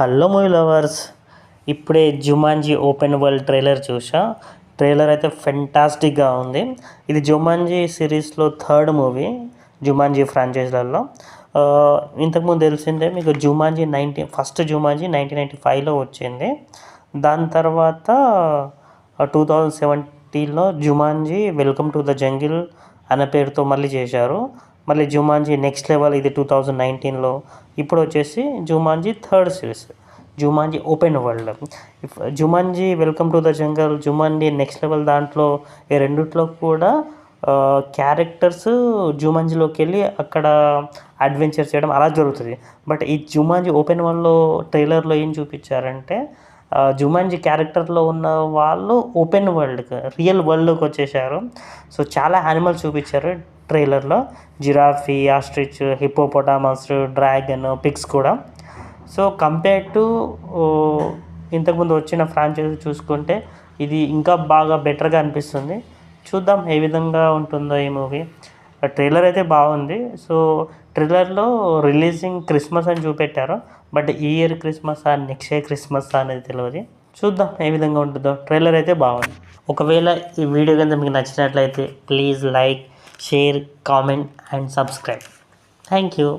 Hello movie lovers, ఇప్పుడే Jumanji open world trailer చూసా. Trailer అయితే ఫెంటాస్టిక్గా ఉంది. ఇది జుమాంజీ సిరీస్లో థర్డ్ మూవీ జుమాంజీ ఫ్రాంచైజ్లలో. ఇంతకుముందు తెలిసిందే మీకు ఫస్ట్ జుమాంజీ 1995లో వచ్చింది. దాని తర్వాత 2017లో Jumanji welcome to the jungle అనే పేరుతో మళ్ళీ చేశారు. మళ్ళీ జుమాంజీ నెక్స్ట్ లెవెల్ ఇది 2019లో. ఇప్పుడు వచ్చేసి Jumanji third series Jumanji open world. Jumanji welcome to the jungle, Jumanji next level, దాంట్లో ఈ రెండిట్లో కూడా క్యారెక్టర్స్ జుమాంజీలోకి వెళ్ళి అక్కడ అడ్వెంచర్ చేయడం అలా జరుగుతుంది. బట్ ఈ జుమాంజీ ఓపెన్ వరల్డ్లో ట్రైలర్లో ఏం చూపించారంటే జుమాంజీ క్యారెక్టర్లో ఉన్న వాళ్ళు ఓపెన్ వరల్డ్కి రియల్ వరల్డ్లోకి వచ్చేసారు. సో చాలా యానిమల్స్ చూపించారు ట్రైలర్లో. Giraffe, ostrich, hippopotamus, dragon, pigs కూడా. సో కంపేర్ టు ఇంతకుముందు వచ్చిన ఫ్రాంచైజీ చూసుకుంటే ఇది ఇంకా బాగా బెటర్గా అనిపిస్తుంది. చూద్దాం ఏ విధంగా ఉంటుందో ఈ మూవీ. ట్రైలర్ అయితే బాగుంది. సో ట్రైలర్లో రిలీజింగ్ క్రిస్మస్ అని చూపెట్టారు. బట్ ఈ year Christmas next year Christmas అనేది తెలియదు. చూద్దాం ఏ విధంగా ఉంటుందో. ట్రైలర్ అయితే బాగుంది. ఒకవేళ ఈ వీడియో కనుక మీకు నచ్చినట్లయితే please like, share, comment and subscribe. Thank you.